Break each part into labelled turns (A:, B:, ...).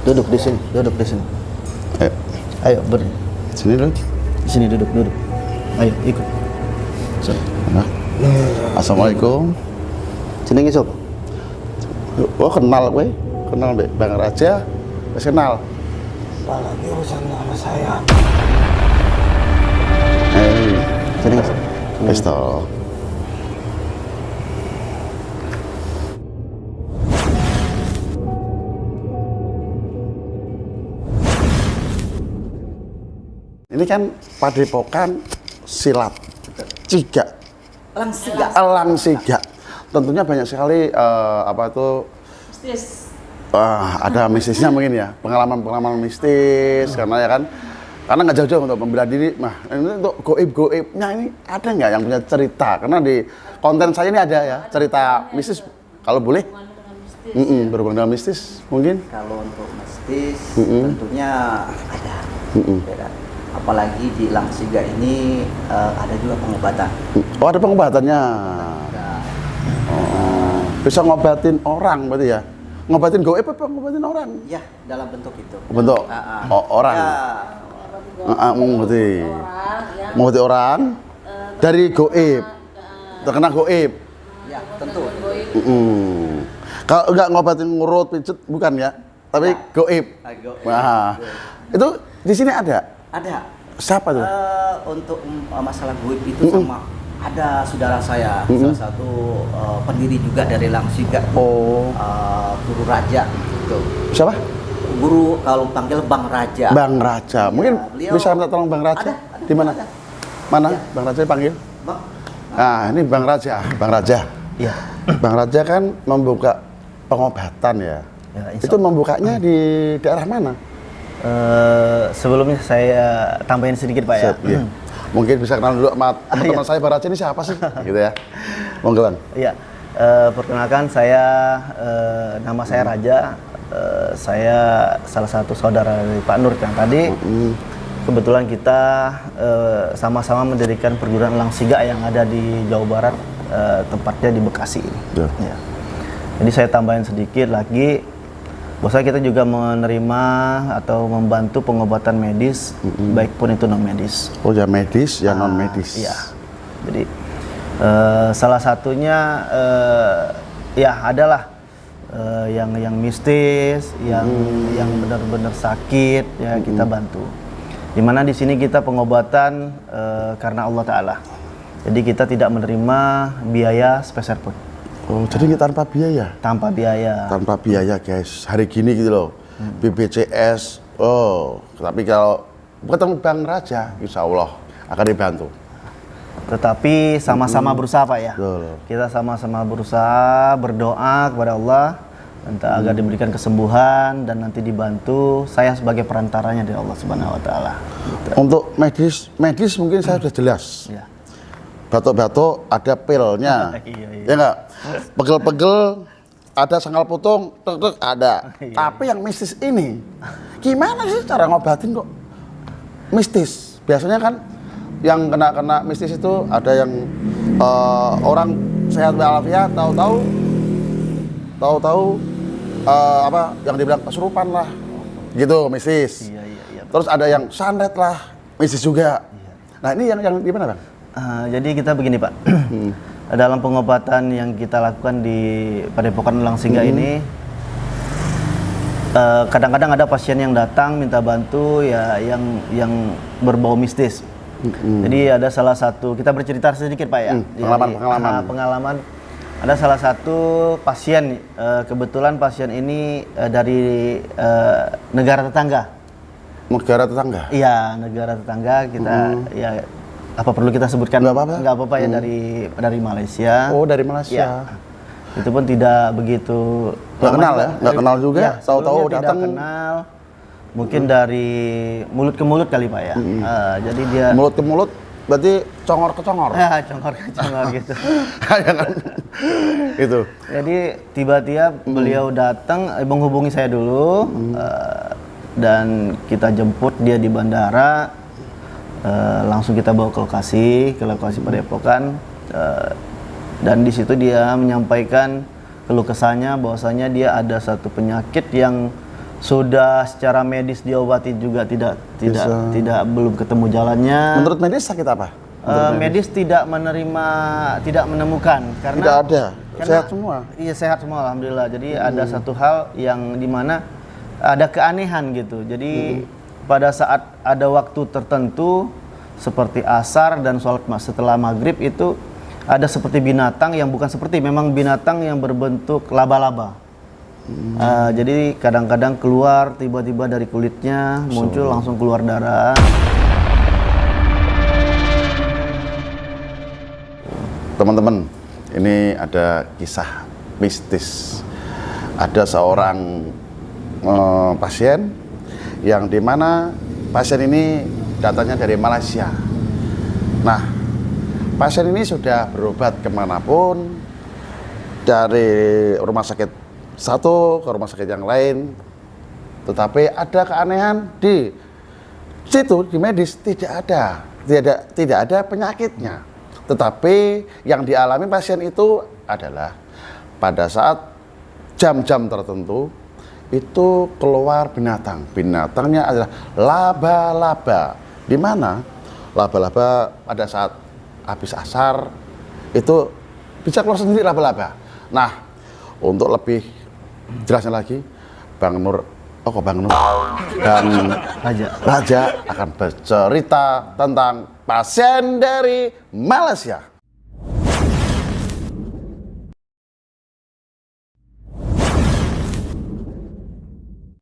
A: Duduk di sini, duduk di sini. Ayo
B: Sini dulu.
A: di sini duduk. Ayo ikut.
B: Nah. Assalamualaikum.
A: Jenenge sapa?
B: Oh kenal gue, kenal Mbak Bang Raja, wis kenal.
A: Apalagi urusan sama saya.
B: Jenenge wis to. Ini kan padepokan silat Cigak. Elang Sigak. Tentunya banyak sekali
C: Mistis.
B: ada mistisnya mungkin ya, pengalaman mistis karena ya kan, karena nggak jauh-jauh untuk membela diri. Nah ini untuk goib-goibnya ini ada nggak yang punya cerita? Karena di konten saya ini ada ya cerita mistis, kalau boleh. Berhubungan dengan mistis mungkin.
D: Kalau untuk mistis tentunya ada. Ya kan? Apalagi di Elang Sigak ini ada juga pengobatan.
B: Oh ada pengobatannya.
D: Ada.
B: Bisa ngobatin orang berarti ya? Ngobatin goib apa ngobatin orang?
D: Ya, dalam bentuk itu.
B: Bentuk orang.
D: Ya,
B: Mengobati orang dari goib. Terkena goib.
D: ya tentu.
B: Kalau enggak ngobatin ngurut pijet bukan ya? Tapi goib.
D: Goib.
B: Nah, itu di sini ada.
D: Ada.
B: Siapa tuh?
D: Untuk masalah goib itu sama ada saudara saya, salah satu pendiri juga dari Elang Sigak. Guru Raja gitu.
B: Siapa?
D: Guru kalau panggil Bang Raja.
B: Bang Raja. Mungkin bisa minta tolong Bang Raja.
D: Ada.
B: Di mana?
D: Ada.
B: Mana?
D: Ya.
B: Bang Raja panggil.
D: Bang.
B: Nah, ini Bang Raja. Bang Raja.
A: Iya.
B: Bang Raja kan membuka pengobatan ya. Itu membukanya di daerah mana?
A: Sebelumnya saya tambahin sedikit Pak ya.
B: Iya. Mungkin bisa kenal dulu sama teman-teman saya, Bang Raja ini siapa sih? Gitu ya. Monggo Bang.
A: Iya. Perkenalkan saya nama saya Raja. Saya salah satu saudara dari Pak Nur yang tadi. Kebetulan kita sama-sama mendirikan perguruan Elang Sigak yang ada di Jawa Barat, tempatnya di Bekasi ini. Ya. Jadi saya tambahin sedikit lagi, bahwa kita juga menerima atau membantu pengobatan medis, baik pun itu non medis.
B: Oh ya medis, ya non medis.
A: Iya. Jadi salah satunya ya adalah yang mistis, yang benar-benar sakit ya kita bantu. Dimana di sini kita pengobatan karena Allah Ta'ala. Jadi kita tidak menerima biaya sepeser pun.
B: Oh, jadi ini tanpa biaya?
A: Tanpa biaya.
B: Tanpa biaya guys, hari gini gitu loh. BPJS, tapi kalau ketemu Bang Raja, insya Allah akan dibantu.
A: Tetapi sama-sama berusaha Pak ya.
B: Betul.
A: Kita sama-sama berusaha, berdoa kepada Allah agar diberikan kesembuhan dan nanti dibantu. Saya sebagai perantaranya dari Allah Subhanahu Wa Taala.
B: Untuk medis mungkin saya sudah jelas.
A: Ya.
B: Batuk-batuk ada pilnya,
A: Iya.
B: ya enggak? Pegel-pegel ada sangkal putung, tek ada.
A: Iya.
B: Tapi yang mistis ini, gimana sih cara ngobatin kok mistis? Biasanya kan yang kena mistis itu ada yang orang sehat walafiat, tahu-tahu yang dibilang kesurupan lah, gitu mistis.
A: Iya.
B: Terus ada yang santet lah, mistis juga.
A: Iya.
B: Nah ini yang gimana Bang?
A: Jadi kita begini Pak, dalam pengobatan yang kita lakukan di Padepokan Elang Sigak ini, kadang-kadang ada pasien yang datang minta bantu ya yang berbau mistis. Jadi ada salah satu, kita bercerita sedikit Pak ya. Pengalaman. Ada salah satu pasien, kebetulan pasien ini dari negara tetangga.
B: Negara tetangga?
A: Iya, negara tetangga kita ya. Apa perlu kita sebutkan? Nggak apa-apa ya, dari Malaysia.
B: Oh, dari Malaysia.
A: Ya. Itu pun tidak begitu
B: nggak kenal ya? Nggak kenal juga?
A: Ya,
B: tahu-tahu datang.
A: Tidak kenal. Mungkin dari mulut ke mulut kali Pak ya. Jadi dia
B: mulut ke mulut berarti congor ke congor.
A: Ya, congor ke congor gitu.
B: Itu.
A: Jadi tiba-tiba beliau datang menghubungi saya dulu dan kita jemput dia di bandara. Langsung kita bawa ke lokasi Padepokan, dan di situ dia menyampaikan keluh kesahnya bahwasanya dia ada satu penyakit yang sudah secara medis diobati juga tidak belum ketemu jalannya.
B: Menurut medis sakit apa?
A: Medis tidak menemukan karena
B: tidak ada. Sehat semua.
A: Iya, sehat semua alhamdulillah. Jadi ada satu hal yang dimana ada keanehan gitu. Jadi pada saat ada waktu tertentu seperti asar dan sholat setelah maghrib itu ada seperti binatang yang bukan seperti, memang binatang yang berbentuk laba-laba. Jadi kadang-kadang keluar tiba-tiba dari kulitnya muncul langsung keluar darah.
B: Teman-teman, ini ada kisah mistis. Ada seorang pasien yang dimana pasien ini datangnya dari Malaysia. Nah, pasien ini sudah berobat kemanapun, dari rumah sakit satu ke rumah sakit yang lain, tetapi ada keanehan di situ, di medis tidak ada penyakitnya. Tetapi yang dialami pasien itu adalah pada saat jam-jam tertentu itu keluar binatang. Binatangnya adalah laba-laba. Di mana laba-laba pada saat habis asar itu bisa keluar sendiri laba-laba. Nah, untuk lebih jelasnya lagi, Bang Raja akan bercerita tentang pasien dari Malaysia.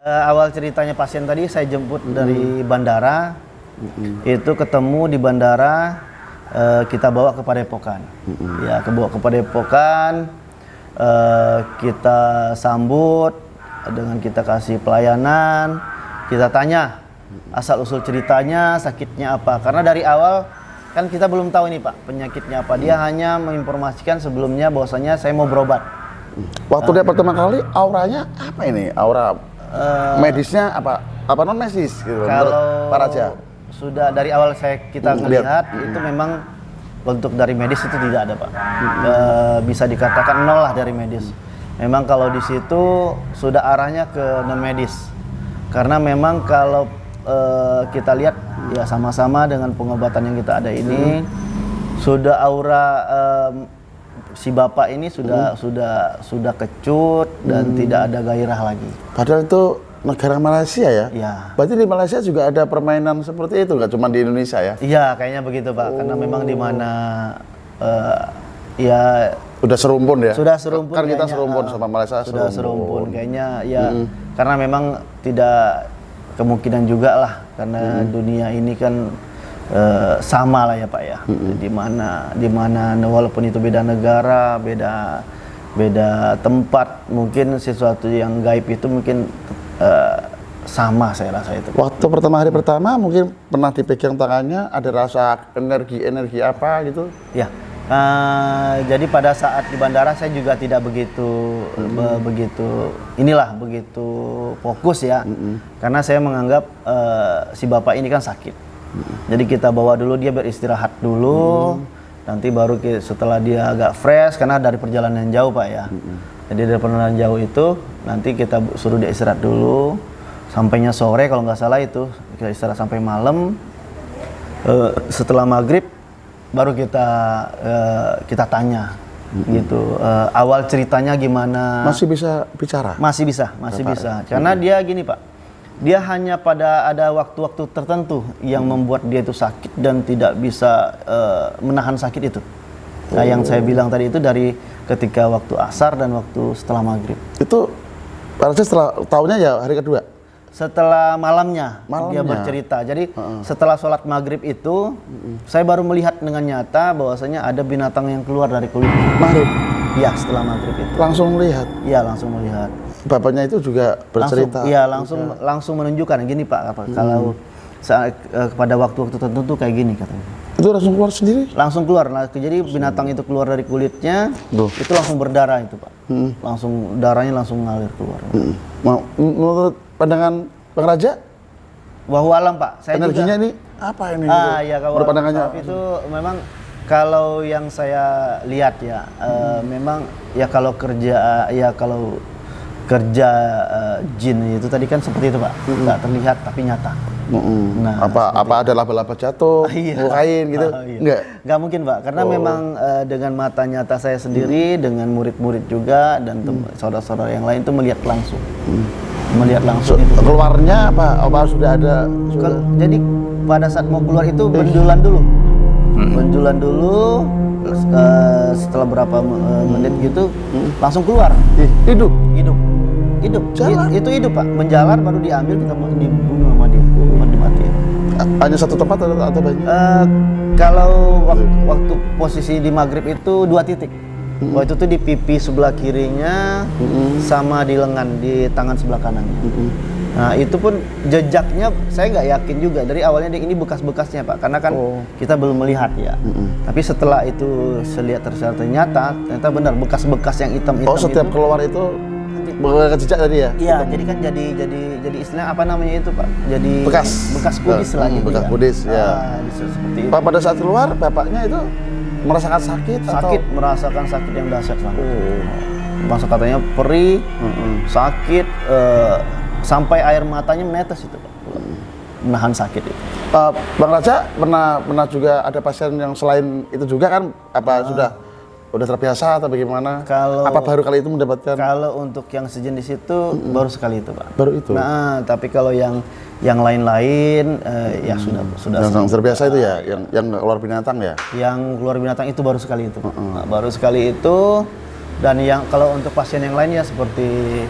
A: Awal ceritanya pasien tadi saya jemput dari bandara, itu ketemu di bandara, kita bawa ke Padepokan. Ya, bawa ke Padepokan, kita sambut dengan kita kasih pelayanan, kita tanya asal usul ceritanya, sakitnya apa. Karena dari awal kan kita belum tahu ini Pak penyakitnya apa. Dia hanya menginformasikan sebelumnya bahwasanya saya mau berobat.
B: Waktu dia pertama kali auranya apa ini? Aura medisnya apa non medis gitu?
A: Kalau
B: Pak Raja
A: sudah dari awal kita melihat itu memang untuk dari medis itu tidak ada Pak. Bisa dikatakan nol lah dari medis. Memang kalau di situ sudah arahnya ke non medis. Karena memang kalau kita lihat ya sama-sama dengan pengobatan yang kita ada ini sudah aura si bapak ini sudah kecut dan tidak ada gairah lagi. Padahal itu negara Malaysia ya? Iya. Berarti di Malaysia juga ada permainan seperti itu, nggak cuma di Indonesia ya? Iya, kayaknya begitu Pak. Karena memang di mana ya
B: udah serumpun ya?
A: Sudah serumpun.
B: Kan kita serumpun sama Malaysia.
A: Sudah serumpun kayaknya ya. Karena memang tidak kemungkinan juga lah karena dunia ini kan sama lah ya Pak ya. Di mana walaupun itu beda negara, beda tempat, mungkin sesuatu yang gaib itu mungkin sama saya rasa itu.
B: Waktu hari pertama mungkin pernah dipegang tangannya, ada rasa energi apa gitu?
A: Ya. Jadi pada saat di bandara saya juga tidak begitu fokus ya. Karena saya menganggap si bapak ini kan sakit. Jadi kita bawa dulu dia beristirahat dulu. Nanti baru setelah dia agak fresh karena dari perjalanan jauh Pak ya. Jadi dari perjalanan jauh itu nanti kita suruh dia istirahat dulu. Sampainya sore kalau nggak salah itu kita istirahat sampai malam. Setelah maghrib baru kita tanya gitu awal ceritanya gimana.
B: Masih bisa bicara?
A: Masih bisa. Karena dia gini Pak, dia hanya pada ada waktu-waktu tertentu yang membuat dia itu sakit dan tidak bisa menahan sakit itu. Nah yang saya bilang tadi itu dari ketika waktu asar dan waktu setelah maghrib.
B: Itu pada setelah tahunya ya hari kedua?
A: Setelah malamnya dia bercerita. Jadi setelah sholat maghrib itu saya baru melihat dengan nyata bahwasanya ada binatang yang keluar dari kulitnya.
B: Maghrib?
A: Iya, setelah maghrib itu.
B: Langsung melihat?
A: Iya, langsung melihat.
B: Bapaknya itu juga bercerita?
A: Iya, langsung menunjukkan gini Pak. Kalau pada waktu-waktu tertentu kayak gini katanya.
B: Itu langsung keluar sendiri?
A: Langsung keluar. Jadi binatang itu keluar dari kulitnya, itu langsung berdarah itu Pak. Langsung darahnya langsung ngalir keluar.
B: Menurut pandangan Bang Raja?
A: Wallahu alam Pak. Saya
B: energinya
A: juga,
B: ini apa ini?
A: Ya kalau
B: pandangannya
A: itu memang Kalau yang saya lihat ya, memang ya kalau kerja jin itu tadi kan seperti itu Pak, nggak terlihat tapi nyata. Nah,
B: apa ada laba-laba jatuh, kain gitu?
A: Iya. Nggak mungkin Pak, karena memang dengan mata nyata saya sendiri, dengan murid-murid juga dan saudara-saudara yang lain itu melihat langsung. Melihat langsung itu.
B: Keluarnya apa sudah ada?
A: Jadi pada saat mau keluar itu benjolan dulu. Benjolan dulu, setelah berapa menit gitu langsung keluar.
B: Hidup.
A: Jalan. Itu hidup Pak, menjalar baru diambil, kita dibunuh sama dia, dimatiin.
B: Hanya satu tempat atau banyak?
A: Kalau waktu posisi di maghrib itu 2 titik. Waktu itu di pipi sebelah kirinya sama di lengan di tangan sebelah kanannya. Nah itu pun jejaknya saya nggak yakin juga dari awalnya ini bekas-bekasnya Pak, karena kan kita belum melihat ya. Tapi setelah itu saya lihat ternyata benar bekas-bekas yang hitam-hitam.
B: Setiap
A: itu,
B: keluar itu bekas jejak tadi ya?
A: Iya, jadi kan jadi istilah apa namanya itu Pak? Jadi bekas kudis lah gitu.
B: Bekas
A: ya.
B: kudis ya.
A: Seperti itu.
B: Pada saat keluar bapaknya itu merasakan sakit atau?
A: Merasakan sakit yang dahsyat banget. Masa katanya perih, sakit, sampai air matanya menetes itu Pak. Menahan sakit itu.
B: Bang Raja pernah juga ada pasien yang selain itu juga kan? Apa udah terbiasa atau bagaimana? Apa baru kali itu mendapatkan?
A: Kalau untuk yang sejenis itu baru sekali itu Pak.
B: Baru itu.
A: Nah, tapi kalau yang lain-lain ya sudah
B: yang terbiasa itu ya, yang keluar binatang ya.
A: Yang keluar binatang itu baru sekali itu. Nah, baru sekali itu. Dan yang kalau untuk pasien yang lain ya seperti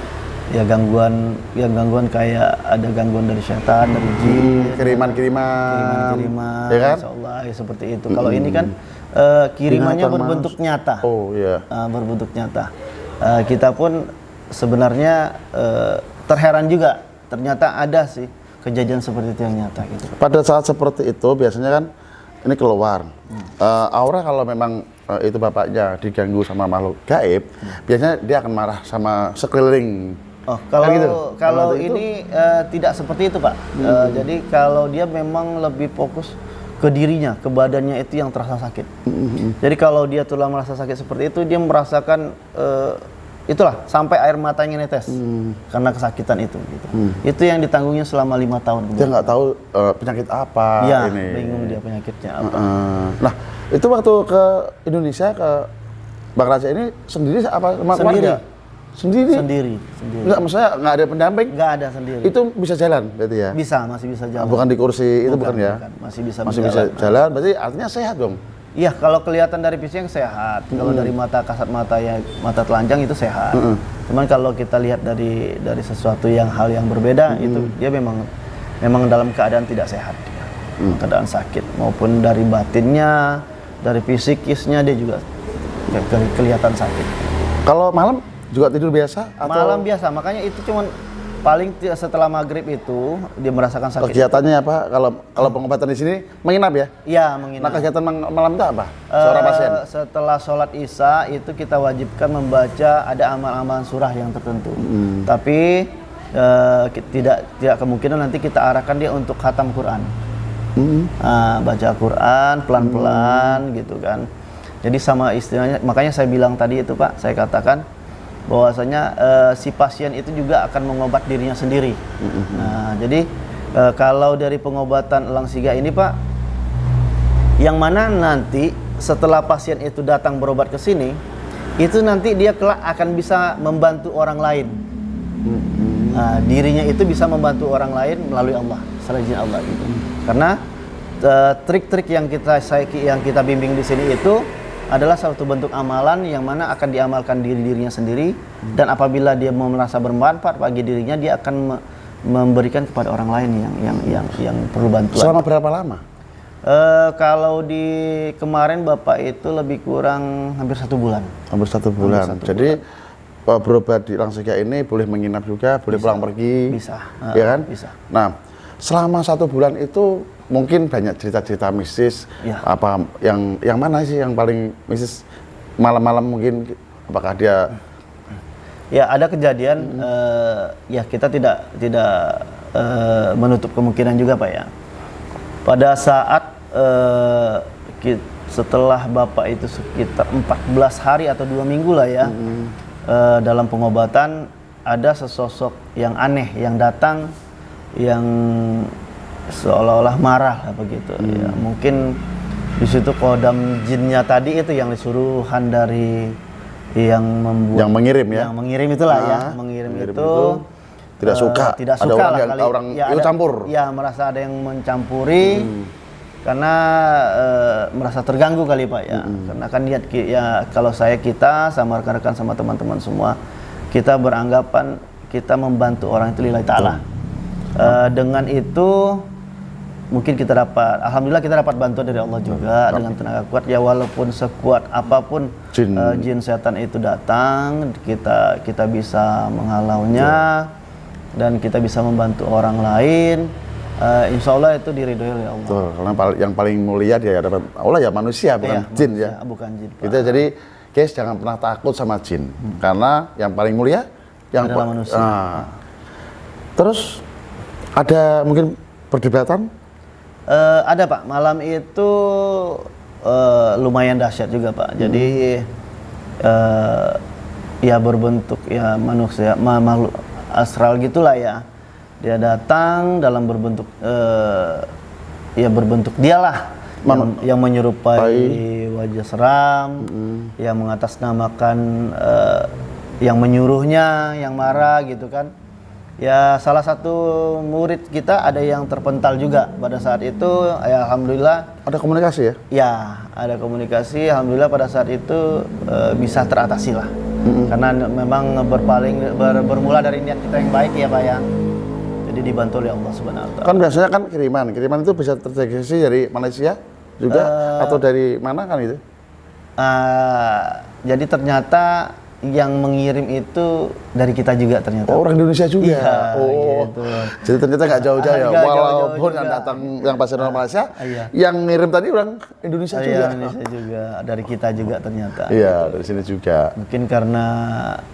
A: ya gangguan kayak ada gangguan dari setan, dari jin, kiriman,
B: ya kan?
A: Insyaallah ya seperti itu. Kalau ini kan kirimannya berbentuk nyata. Berbentuk nyata. Kita pun sebenarnya terheran juga. Ternyata ada sih kejadian seperti itu yang nyata gitu.
B: Pada saat seperti itu biasanya kan ini keluar. Aura kalau memang itu bapaknya diganggu sama makhluk gaib, biasanya dia akan marah sama sekeliling.
A: Kalau ini tidak seperti itu Pak. Jadi kalau dia memang lebih fokus ke dirinya, ke badannya itu yang terasa sakit. Jadi kalau dia telah merasa sakit seperti itu, dia merasakan itulah sampai air matanya netes karena kesakitan itu. Gitu. Itu yang ditanggungnya selama 5 tahun.
B: Dia nggak tahu penyakit apa ini.
A: Bingung dia penyakitnya apa.
B: Nah itu waktu ke Indonesia ke Bang Raja ini sendiri apa sama keluarga? Sendiri. Enggak, maksudnya nggak ada pendamping?
A: Nggak ada sendiri.
B: Itu bisa jalan berarti ya?
A: Masih bisa jalan.
B: Bukan di kursi itu bukan ya?
A: Masih bisa
B: jalan, berarti artinya sehat dong?
A: Iya, kalau kelihatan dari fisik sehat. Kalau dari mata kasat mata ya mata telanjang itu sehat. Cuman kalau kita lihat dari sesuatu hal yang berbeda itu dia memang dalam keadaan tidak sehat. Keadaan sakit maupun dari batinnya, dari fisikisnya dia juga kelihatan sakit.
B: Kalau malam juga tidur biasa? Atau?
A: Malam biasa, makanya itu cuman paling setelah maghrib itu dia merasakan sakit.
B: Kegiatannya apa? Kalau pengobatan di sini menginap ya?
A: Iya, menginap.
B: Nah kegiatan malam itu apa? Seorang pasien?
A: Setelah sholat isya itu kita wajibkan membaca ada amal-amal surah yang tertentu. Tapi tidak kemungkinan nanti kita arahkan dia untuk khatam Quran. Baca Quran pelan-pelan gitu kan. Jadi sama istilahnya, makanya saya bilang tadi itu Pak, saya katakan bahwasanya si pasien itu juga akan mengobat dirinya sendiri. Nah, jadi kalau dari pengobatan elang siga ini Pak, yang mana nanti setelah pasien itu datang berobat ke sini, itu nanti dia kelak akan bisa membantu orang lain. Nah, dirinya itu bisa membantu orang lain melalui Allah, selain Allah gitu. Karena trik-trik yang kita bimbing di sini itu adalah suatu bentuk amalan yang mana akan diamalkan dirinya sendiri, dan apabila dia mau merasa bermanfaat bagi dirinya, dia akan memberikan kepada orang lain yang perlu bantuan.
B: Selama berapa lama?
A: Kalau di kemarin Bapak itu lebih kurang hampir 1 bulan.
B: Hampir 1 bulan. Jadi berobat di elang siga ini boleh menginap juga, boleh pulang pergi.
A: Bisa.
B: Ya kan?
A: Bisa.
B: Nah, selama 1 bulan itu mungkin banyak cerita-cerita mistis. Apa yang mana sih yang paling mistis? Malam-malam mungkin, apakah dia?
A: Ya ada kejadian. Ya kita tidak setelah Bapak itu sekitar 14 hari atau 2 minggu lah ya, dalam pengobatan, ada sesosok yang aneh yang datang, yang seolah-olah marah lah begitu. Ya, mungkin di situ kodam jinnya tadi itu yang disuruhan dari yang membuat,
B: yang mengirim ya,
A: yang mengirim itulah ya, mengirim itu
B: tidak suka,
A: tidak
B: ada
A: suka
B: orang
A: lah
B: yang
A: kali,
B: orang
A: ya,
B: itu
A: ada,
B: campur,
A: ya merasa ada yang mencampuri, karena merasa terganggu kali Pak ya, karena kan lihat ya, kalau kita sama rekan-rekan sama teman-teman semua, kita beranggapan kita membantu orang itu lillahi ta'ala. Dengan itu mungkin kita dapat, alhamdulillah kita dapat bantuan dari Allah juga dengan tenaga kuat ya, walaupun sekuat apapun jin setan itu datang, kita bisa menghalaunya dan kita bisa membantu orang lain. Insya Allah itu diridhoi oleh Allah.
B: Betul, karena yang paling mulia dia dapat Allah ya, manusia bukan jin
A: manusia,
B: ya.
A: Bukan jin.
B: Kita jadi guys jangan pernah takut sama jin, karena yang paling mulia yang
A: adalah manusia.
B: Terus ada mungkin perdebatan?
A: Ada Pak, malam itu lumayan dahsyat juga Pak. Jadi ya berbentuk ya manusia, makhluk astral gitulah ya. Dia datang dalam berbentuk ya berbentuk dialah yang menyerupai wajah seram, yang mengatasnamakan yang menyuruhnya, yang marah gitu kan. Ya salah satu murid kita ada yang terpental juga pada saat itu, ya alhamdulillah.
B: Ada komunikasi ya?
A: Ya ada komunikasi, alhamdulillah pada saat itu bisa teratasi lah. Karena memang bermula dari niat kita yang baik ya Pak ya. Jadi dibantu oleh Allah Subhanahu wa Ta'ala.
B: Kan biasanya kan kiriman itu bisa terdeteksi dari Malaysia juga atau dari mana kan itu?
A: Jadi ternyata yang mengirim itu dari kita juga ternyata.
B: Oh, orang Indonesia juga.
A: Iya,
B: oh,
A: gitu.
B: Jadi ternyata nggak jauh-jauh ya. Walaupun yang
A: juga.
B: datang yang pasien orang Malaysia,
A: Iya.
B: yang ngirim tadi orang Indonesia juga.
A: Indonesia juga, dari kita juga ternyata.
B: Iya, dari sini juga.
A: Mungkin karena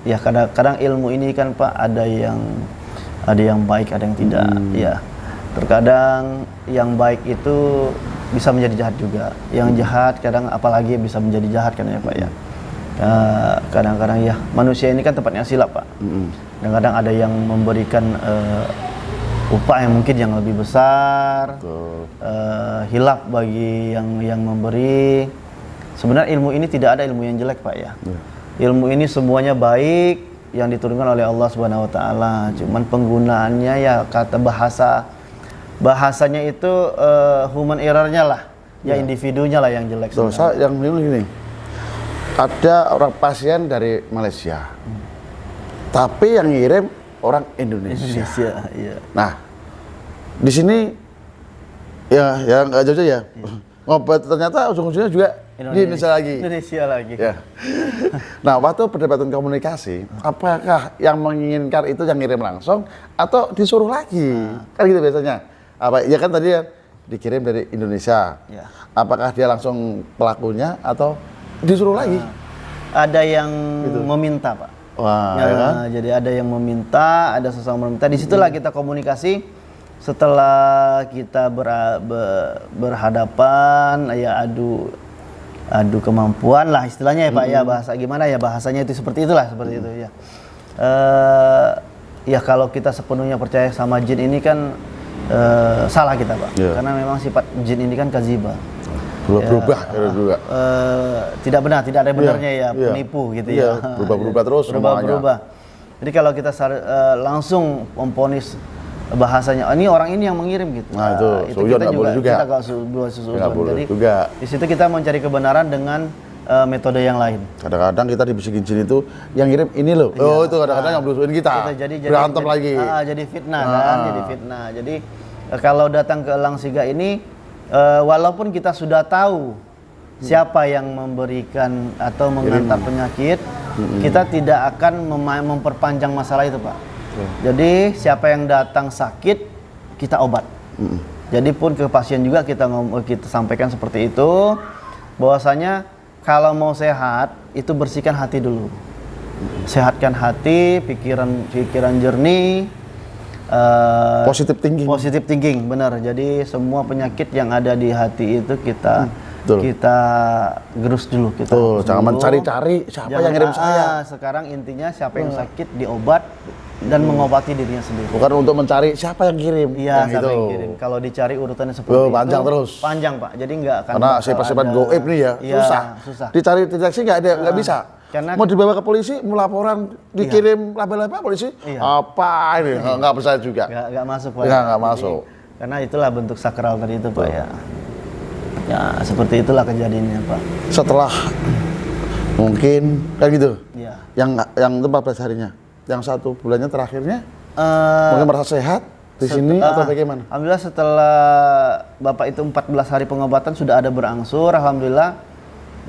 A: ya kadang-kadang ilmu ini kan Pak ada yang baik, ada yang tidak. Ya, terkadang yang baik itu bisa menjadi jahat juga. Yang jahat kadang apalagi bisa menjadi jahat kan ya Pak ya. Kadang-kadang ya manusia ini kan tempatnya silap Pak. Kadang-kadang ada yang memberikan upah yang mungkin yang lebih besar, hilaf bagi yang memberi. Sebenarnya ilmu ini tidak ada ilmu yang jelek Pak ya. Ilmu ini semuanya baik yang diturunkan oleh Allah Subhanahu wa Ta'ala. Cuman penggunaannya ya kata bahasanya itu human error-nya lah, ya individunya lah yang jelek.
B: Dosa yang ini. Ada orang pasien dari Malaysia, tapi yang ngirim orang Indonesia.
A: Iya.
B: Nah, di sini ya nggak jauh ya. Ngobat ternyata ujung-ujungnya juga di Indonesia lagi.
A: Indonesia lagi.
B: Ya. Nah, waktu perdebatan komunikasi, apakah yang menginginkan itu yang ngirim langsung atau disuruh lagi? Kan gitu biasanya. Apa? Ya kan tadi ya dikirim dari Indonesia.
A: Ya.
B: Apakah dia langsung pelakunya atau disuruh lagi?
A: Ada yang meminta Pak.
B: Wah,
A: Ya,
B: ya kan?
A: jadi ada yang meminta, ada sesama meminta. Disitulah kita komunikasi. Setelah kita berhadapan, ya adu kemampuan lah istilahnya ya Pak ya, bahasa gimana ya bahasanya itu seperti itulah, seperti itu ya. Ya kalau kita sepenuhnya percaya sama jin ini kan salah kita Pak, karena memang sifat jin ini kan kazibah.
B: Berubah juga.
A: Tidak benar, tidak ada benarnya ya, penipu gitu ya.
B: Berubah terus
A: berubah. Jadi kalau kita langsung memponis bahasanya, ini orang ini yang mengirim gitu.
B: Nah, itu kita
A: juga kita nggak
B: boleh
A: Jadi
B: juga.
A: di situ kita mencari kebenaran dengan metode yang lain.
B: Kadang-kadang kita dibisikin jin itu yang ngirim ini loh. Oh, itu kadang-kadang yang berusuhin kita. Berantem lagi.
A: Jadi fitnah kan, jadi fitnah. Jadi kalau datang ke Elang Siga ini, walaupun kita sudah tahu siapa yang memberikan atau mengantar penyakit, kita tidak akan memperpanjang masalah itu Pak. Jadi siapa yang datang sakit, kita obat. Jadi pun ke pasien juga kita sampaikan seperti itu, bahwasanya kalau mau sehat itu bersihkan hati dulu, sehatkan hati, pikiran jernih,
B: positive thinking,
A: benar. Jadi semua penyakit yang ada di hati itu kita
B: Betul.
A: kita gerus dulu. Kita
B: Tuh,
A: hapus
B: jangan
A: dulu.
B: mencari-cari siapa
A: Jangan,
B: yang ngirim saya.
A: Sekarang intinya siapa yang sakit diobat dan mengobati dirinya sendiri.
B: Bukan untuk mencari siapa yang kirim.
A: Iya,
B: yang
A: siapa
B: itu.
A: yang kirim. Kalau dicari urutannya seperti
B: Oh,
A: itu,
B: panjang terus.
A: Panjang, Pak. Jadi nggak akan
B: Karena
A: bakal
B: sifat-sifat
A: ada-
B: goib nih ya,
A: Iya, susah.
B: Dicari deteksi nggak ada, nggak bisa.
A: Karena-
B: Mau dibawa ke polisi, mau laporan, dikirim laba-laba polisi,
A: Iya.
B: apa ini? Nggak bisa juga.
A: Nggak masuk, Pak.
B: Nggak
A: Jadi,
B: masuk.
A: Karena itulah bentuk sakral tadi itu, Pak, ya. Ya, seperti itulah kejadiannya, Pak.
B: Setelah mungkin kayak gitu,
A: Iya.
B: yang itu 14 harinya, yang 1 bulannya terakhirnya
A: Eh,
B: mungkin merasa sehat di sini atau bagaimana?
A: Alhamdulillah setelah Bapak itu 14 hari pengobatan sudah ada berangsur, alhamdulillah.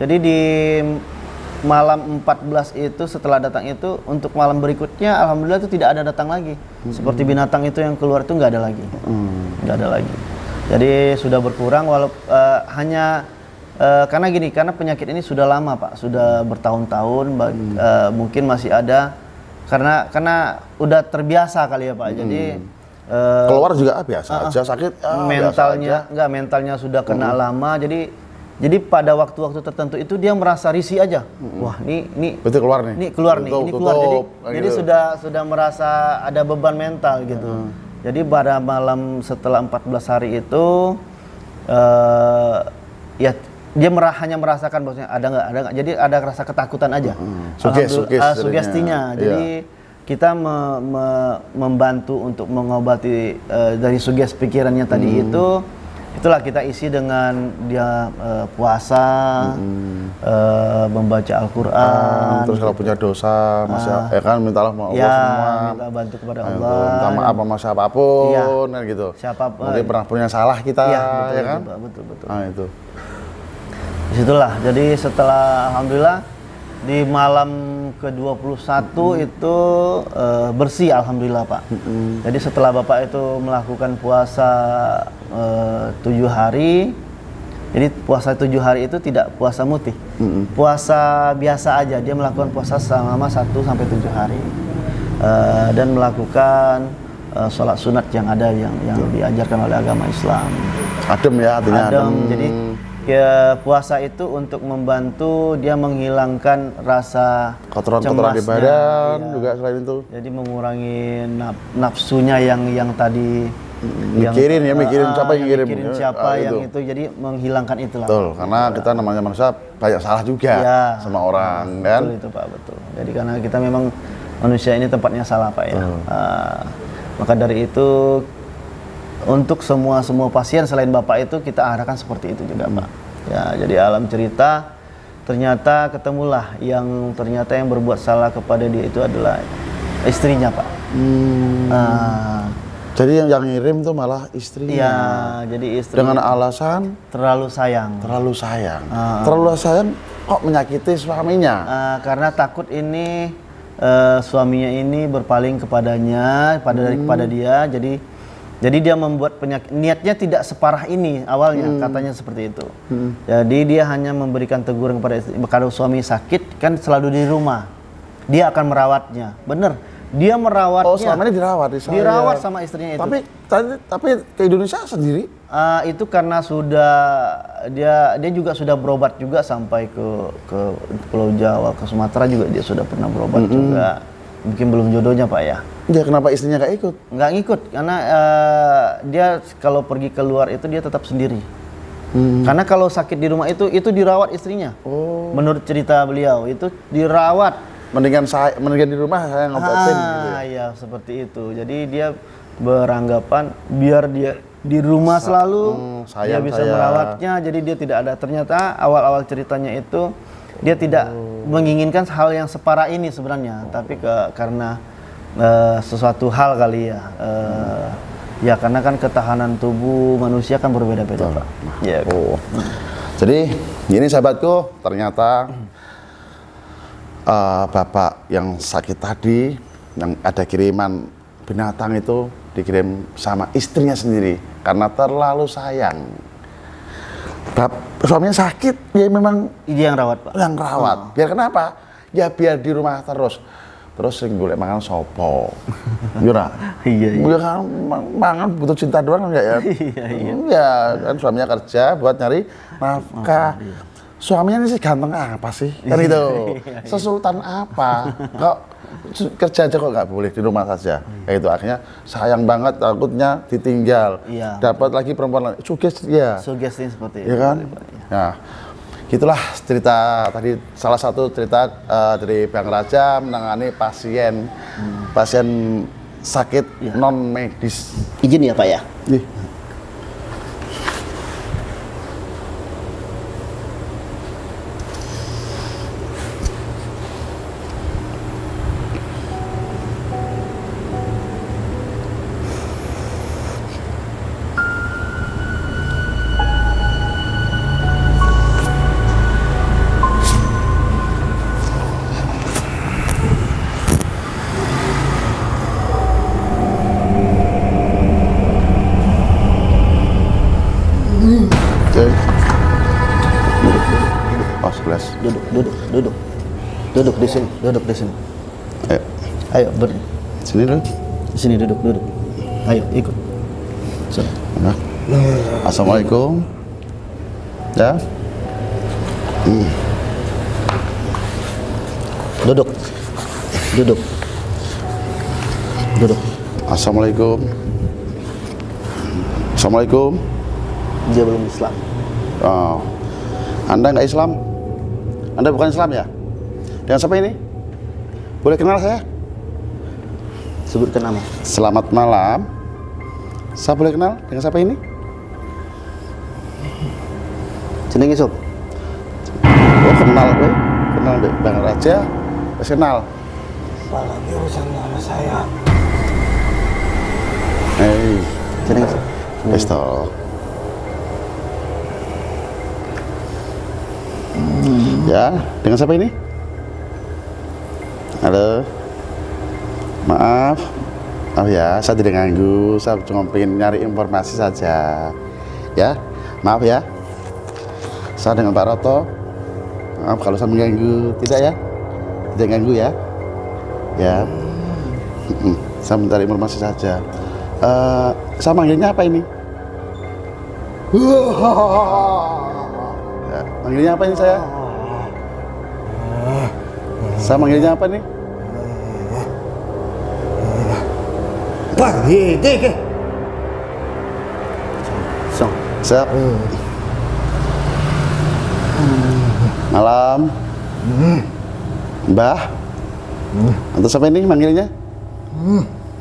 A: Jadi di malam 14 itu setelah datang itu untuk malam berikutnya alhamdulillah itu tidak ada datang lagi. Seperti binatang itu yang keluar itu nggak ada lagi. Nggak ada lagi. Jadi sudah berkurang walaupun hanya karena gini, karena penyakit ini sudah lama, Pak, sudah bertahun-tahun, mungkin masih ada karena udah terbiasa kali ya, Pak. Jadi
B: Keluar juga biasa aja, sakit
A: mentalnya sudah kena lama, jadi pada waktu-waktu tertentu itu dia merasa risih aja. Wah, ini
B: betul keluar nih.
A: ini keluar nih, ini keluar. Jadi
B: gitu.
A: sudah merasa ada beban mental gitu. Jadi pada malam setelah 14 hari itu ya dia hanya merasakan bahwasanya ada nggak. Jadi ada rasa ketakutan aja. Sugestinya. Jadi kita membantu untuk mengobati dari sugesti pikirannya tadi itu. Itulah kita isi dengan dia puasa, membaca Al-Quran.
B: Terus kalau punya dosa, masih ya kan mintalah sama Allah semua.
A: Minta bantu kepada
B: Nah,
A: Allah.
B: minta maaf sama siapapun,
A: Iya.
B: kan gitu.
A: Siapapun.
B: Mungkin pernah punya salah kita,
A: Iya,
B: ya kan?
A: betul.
B: Nah itu.
A: Disitulah. Jadi setelah alhamdulillah di malam ke-21 itu bersih alhamdulillah, Pak. Jadi setelah Bapak itu melakukan puasa 7 hari. Jadi puasa 7 hari itu tidak puasa mutih. Puasa biasa aja, dia melakukan puasa selama 1 sampai 7 hari. Dan melakukan sholat sunat yang ada yang diajarkan oleh agama Islam.
B: Adem ya, artinya adem.
A: Jadi ya, puasa itu untuk membantu dia menghilangkan rasa
B: Kotoran-kotoran di
A: cemasnya,
B: badan
A: iya.
B: juga selain itu.
A: Jadi mengurangi nafsunya yang tadi
B: Mikirin siapa yang ngirim.
A: mikirin siapa yang
B: itu.
A: itu, jadi menghilangkan itulah.
B: Betul, karena kita namanya manusia banyak salah juga
A: Ya.
B: sama orang, kan?
A: Betul itu, Pak, betul. Jadi karena kita memang manusia ini tempatnya salah, Pak, ya. Maka dari itu untuk semua pasien selain Bapak itu kita arahkan seperti itu juga, Pak. Ya, jadi alam cerita ternyata ketemulah yang berbuat salah kepada dia itu adalah istrinya, Pak.
B: Jadi yang ngirim tuh malah istrinya.
A: Iya, jadi istri
B: Dengan alasan
A: terlalu sayang.
B: terlalu sayang. Terlalu sayang kok menyakiti suaminya.
A: Karena takut ini suaminya ini berpaling kepadanya, kepada dia. Jadi dia membuat penyakit. Niatnya tidak separah ini awalnya, katanya seperti itu. Jadi dia hanya memberikan teguran kepada istri. Kalau suami sakit kan selalu di rumah, dia akan merawatnya. Bener, dia merawatnya.
B: Oh, selama ini dirawat di sana.
A: Dirawat sama istrinya itu.
B: Tapi ke Indonesia sendiri.
A: Itu karena sudah dia juga sudah berobat juga sampai ke Pulau Jawa, ke Sumatera juga dia sudah pernah berobat juga. Mungkin belum jodohnya, Pak, ya.
B: Ya kenapa istrinya nggak ikut?
A: Nggak ngikut karena dia kalau pergi keluar itu dia tetap sendiri. Karena kalau sakit di rumah itu dirawat istrinya. Menurut cerita beliau itu dirawat.
B: Mendingan di rumah saya ngobatin gitu ya.
A: Iya, seperti itu. Jadi dia beranggapan biar dia di rumah selalu dia bisa merawatnya, jadi dia tidak ada. Ternyata awal-awal ceritanya itu dia tidak menginginkan hal yang separah ini sebenarnya, tapi karena sesuatu hal kali ya. Ya karena kan ketahanan tubuh manusia kan berbeda-beda, Pak. Ya.
B: Jadi ini sahabatku, ternyata bapak yang sakit tadi, yang ada kiriman binatang itu dikirim sama istrinya sendiri karena terlalu sayang. Suaminya sakit, ya memang
A: Dia yang rawat, Pak.
B: yang rawat. Biar kenapa? Ya biar di rumah terus. terus sing golek mangan sopo? Yo ora.
A: Iya.
B: Ya kan mangan butuh cinta doang enggak ya?
A: Iya.
B: Ya kan suaminya kerja buat nyari nafkah. Suaminya ini sih ganteng apa sih? Kan gitu. Sesultan apa? Kok kerja aja kok nggak boleh di rumah saja? Kayak itu akhirnya sayang banget takutnya ditinggal.
A: Iya.
B: Dapat lagi perempuan lain. Ya.
A: Sugesti seperti
B: Ya
A: itu.
B: kan? Nah, gitulah cerita tadi salah satu cerita dari Bang Raja menangani pasien sakit non medis.
A: Izin ya Pak ya.
B: Nih. Oke. Oh, 11.
A: Duduk di sini, duduk di sini.
B: Ayo,
A: Ayo
B: sini dulu.
A: di sini duduk. Ayo ikut. Sini.
B: Nah. Assalamualaikum. Ya.
A: Duduk.
B: Assalamualaikum. Assalamualaikum.
A: Dia belum Islam.
B: Oh. Anda nggak Islam? Anda bukan Islam ya? Dengan siapa ini? Boleh kenal saya?
A: Sebutkan nama.
B: Selamat malam. Saya boleh kenal dengan siapa ini?
A: Jenenge Sob.
B: Oh, kenal gue. Kenal deh. Bang Raja. Wes kenal.
C: Apalagi urusan sama saya.
B: Hei.
A: Jenenge Sob.
B: Wes toh. Ya, dengan siapa ini? Halo. Maaf ya, saya tidak ganggu. Saya cuma pengen nyari informasi saja. Ya, maaf ya. Saya dengan Pak Roto. Maaf kalau saya mengganggu. Tidak ya? Tidak ganggu ya? Ya. Saya mencari informasi saja. Saya manggilnya apa ini? Ya, manggilnya apa ini saya? Saya manggilnya apa nih?
C: Wah, ke?
A: Song.
B: Siap. Malam. Mbah. Atau siapa ini manggilnya?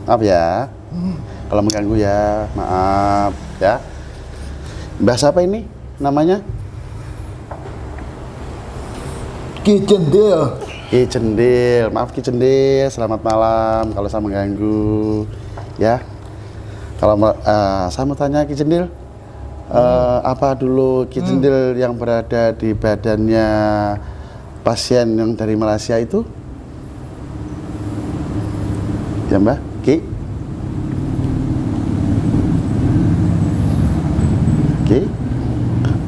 B: Maaf ya. Kalau mengganggu ya, maaf ya. Mbah siapa ini namanya?
C: Ki Cendil.
B: Ki Cendil, maaf Ki Cendil, selamat malam kalau saya mengganggu ya. Kalau saya mau tanya Ki Cendil, apa dulu Ki Cendil yang berada di badannya pasien yang dari Malaysia itu? Ya Mbak, Ki? Ki?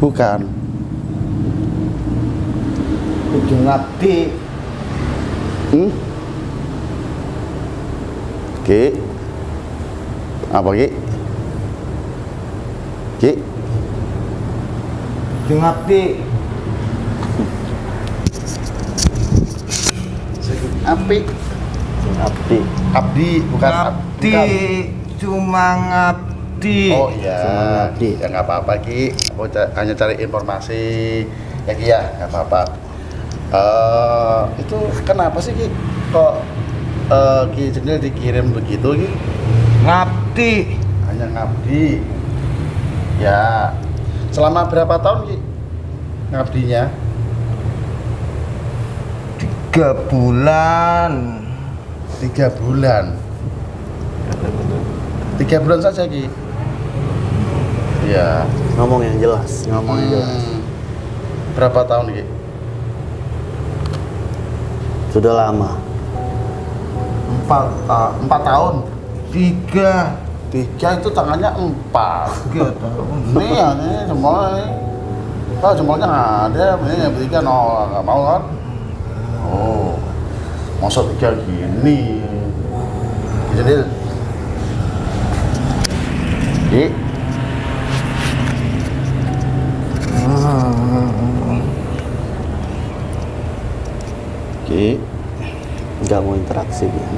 B: Bukan.
C: Kudu ngabdi.
B: Ki? Apa Ki? Ki?
C: Kudu ngabdi.
B: Api? Abdi, bukan
C: Ngabdi. Cuma ngabdi.
B: Oh iya,
A: Cuma ngabdi.
B: ya nggak apa-apa Ki. Aku hanya cari informasi ya Ki ya, nggak apa-apa. Itu kenapa sih Ki? Kok Ki Cendil dikirim begitu Ki?
C: Ngabdi.
B: Hanya ngabdi. Ya, selama berapa tahun Ki ngabdinya?
C: 3 bulan.
B: 3 bulan. 3 bulan saja Ki. Iya.
A: Ngomong yang jelas.
B: Berapa tahun Ki?
A: Sudah lama.
B: 4 tahun.
C: 3
B: itu tangannya 4.
C: 3 tahun.
B: Ini ya, ini jempol ini. Oh, jempolnya nggak ada, ini yang bertiga nol, nggak mau kan? Oh, Masa tiga gini. Jadi Ki,
A: Nggak mau interaksi dia.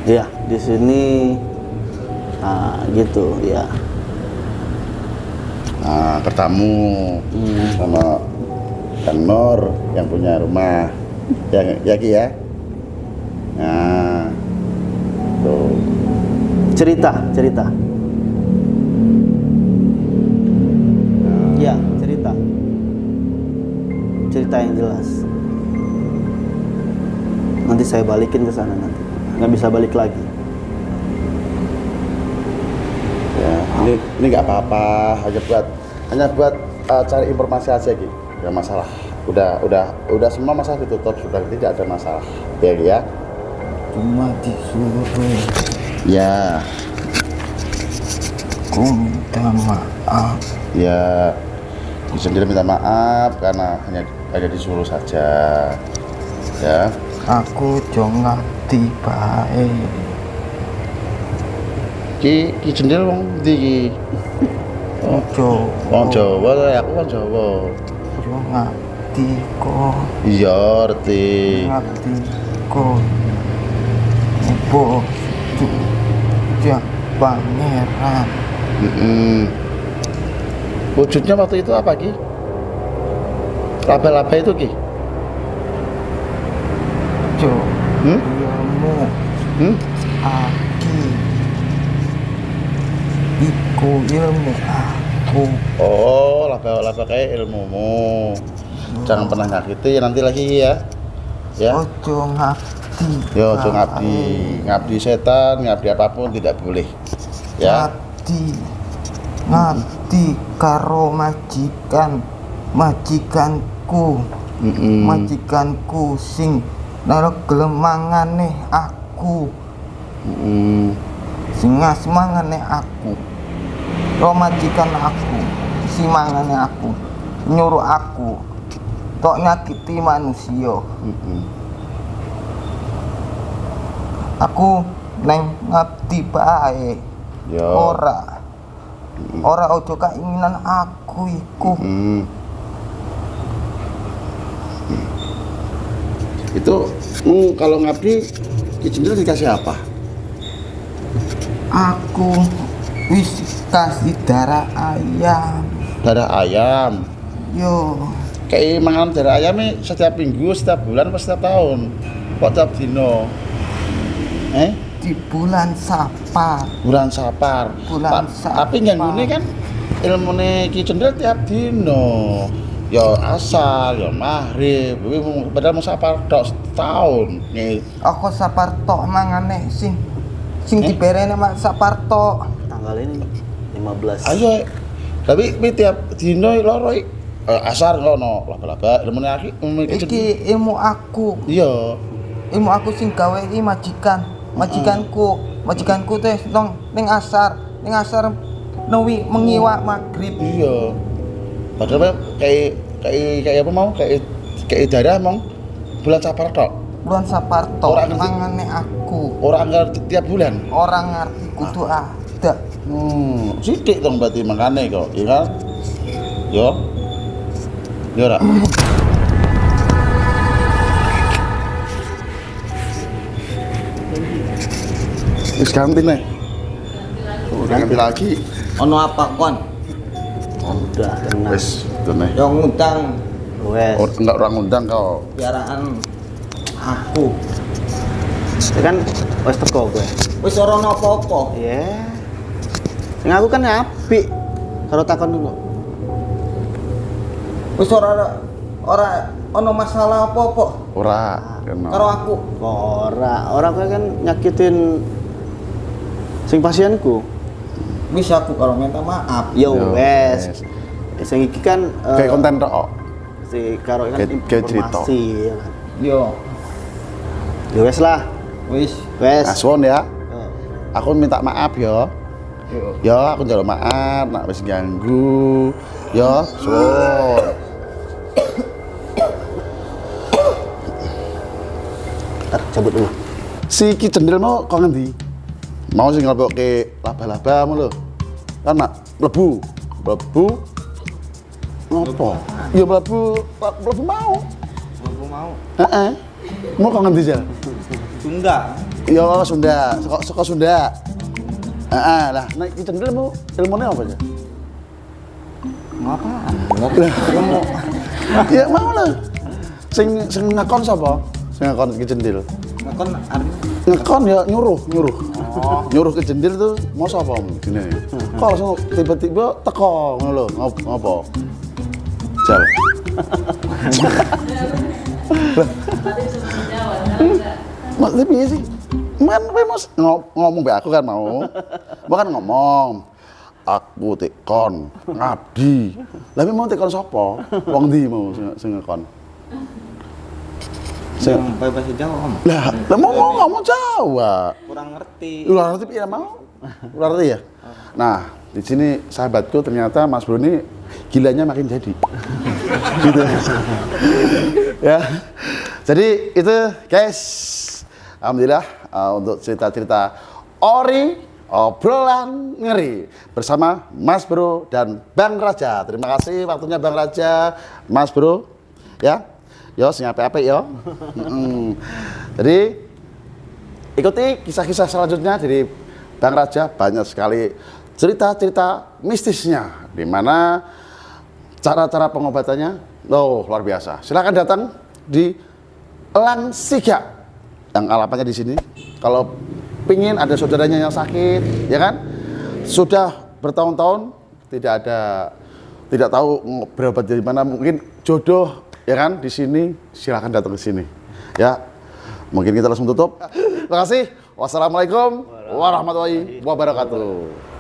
A: Iya, di sini gitu ya.
B: nah, bertamu sama Kang Nur yang punya rumah, ya Ki ya. Nah, tuh.
A: Cerita. Iya, cerita yang jelas. Nanti saya balikin ke sana nanti. Nggak bisa balik lagi.
B: Ya, ini nggak apa-apa, hanya buat cari informasi aja Ki. Nggak masalah. Udah semua masalah ditutup, sudah tidak ada masalah. Ya Ki ya.
C: Cuma disuruh.
B: Ya.
C: Aku minta maaf.
B: Ya. Sendiri minta maaf karena hanya disuruh saja. Ya.
C: Aku jangan ngerti bae.
B: Ki jendel wong ndi ki? Wong Jawa to, aku wong Jawa.
C: Yo ngerti kok.
B: Iya, ngerti.
C: Ngerti kok. Ibu ya pangeran.
B: Wujudnya waktu itu apa Ki? Laba-laba itu Ki?
C: Jo.
B: Hmm?
C: Ilmu aki. Iku ilmu aku.
B: Oh, laba-laba kayak ilmumu. Jangan pernah nyakiti nanti lagi ya. Ya.
C: Ojo ngabdi.
B: Yo, ojo ngabdi setan, ngabdi apapun tidak boleh. Ya.
C: Ngabdi karo majikanku. Majikanku sing naro gelemangane aku. Sing ngasmangane aku. Ro majikan aku, si mangane aku, nyuruh aku tok nyakiti manusia. Aku neng ngabdi bae.
B: Yo.
C: Ora ojo keinginan aku iku.
B: Itu kalau ngabdi Ki Jendel dikasih apa?
C: Aku wis kasih darah ayam.
B: Darah ayam.
C: Yo,
B: Kayak mangan darah ayam nih setiap minggu, setiap bulan, atau setiap tahun? Kok tiap dino?
C: di bulan Sapar.
B: Bulan Sapar.
C: Bulan Sapar.
B: Tapi nyanggune kan ilmune Ki Jendel tiap dino. Ya asal, ya maghrib, padahal mau Sapar tok setahun.
C: Aku Sapar tok mangane sing diberene mak Sapar tok.
A: Tanggal ini 15.
B: Ayo, tapi tiap dino loro asar ngono, laba-laba ilmune
C: Iki ilmu aku.
B: Iya.
C: Ilmu aku sing gawe iki majikanku teh nong ning asar newi mengiwa maghrib.
B: Iya. Padahal kayak apa mau kayak darah mong bulan Sapar tok.
C: Bulan Sapar tok
B: Orang ngerti.
C: mangane aku.
B: Orang ngerti tiap bulan.
C: Orang ngerti kudu ada.
B: Sidik dong berarti makane kok, iya kan? Yo. Yo ora. Wis ganti nih. Ganti lagi.
D: Ono apa kon?
A: Udah tenang.
B: Wis, itu nih.
D: Yang ngundang
A: Wes.
B: Enggak orang undang kau.
D: piaraan aku.
A: Ya kan wes teko gue.
D: Wis ora ono apa-apa.
A: Iya. Sing aku kan apik. Karo takon dulu.
D: Wis ora ono masalah apa-apa
B: Ora, kena.
D: karo aku.
A: Orang kan nyakitin sing pasienku.
D: Wis aku kalau minta maaf.
A: Yo
B: Yo,
A: wes.
B: wes.
A: Sing iki kan
B: Kayak konten tok.
A: si karo kan
B: Kayak cerita.
A: informasi ya kan.
D: Yo,
A: Ya wes lah.
D: wis.
A: Wes.
B: Aswon ya.
A: Oh.
B: Aku minta maaf ya. Ya, aku njaluk maaf nak wis ganggu. Ya, suwun.
A: Cabut dulu.
B: Si Ki Cendil mau kok ngendi? Mau sing ngelebokke laba-laba mu lho. Kan nak mlebu. Ngopo? Ya mlebu mau.
C: Aku mau.
B: Heeh. Mau kok ngendi Jal?
C: Sunda.
B: Ya Sunda, saka Sunda. Heeh, lah nek Ki Cendil mau ilmune apa aja?
C: Ngapaan?
B: Lah, ya mau lah. Sing ngakon sapa? Sing ngakon Ki Cendil.
C: Ngakon artinya
B: Ngekon ya nyuruh. Nyuruh Ki Cendil tuh mau sapa gini. Kok langsung tiba-tiba teko ngono lho, ngopo? Jal. Mas tapi piye sih? Man kowe Mas ngomong mbek aku kan mau. Bukan ngomong. Aku tekon ngabdi. Lah mau tekon sapa? Wong ndi mau sing ngekon?
C: bahasa Jawa, Om.
B: Lah mau ngomong Jawa.
C: Kurang ngerti.
B: Lu ngerti piye mau? Lu ngerti ya? Nah, di sini sahabatku ternyata Mas Bro ini gilanya makin jadi. Gitu. Ya. Jadi itu guys. Alhamdulillah untuk cerita-cerita obrolan ngeri bersama Mas Bro dan Bang Raja. Terima kasih waktunya Bang Raja, Mas Bro. Ya. Yo sing apik-apik yo. Jadi ikuti kisah-kisah selanjutnya dari Bang Raja, banyak sekali cerita-cerita mistisnya di mana cara-cara pengobatannya luar biasa. Silakan datang di Elang Siga yang alamatnya di sini. Kalau pingin ada saudaranya yang sakit, ya kan? Sudah bertahun-tahun tidak tahu berobat dari mana, mungkin jodoh, ya kan? Di sini silakan datang ke sini. Ya. Mungkin kita langsung tutup. Terima kasih. Wassalamualaikum warahmatullahi wabarakatuh.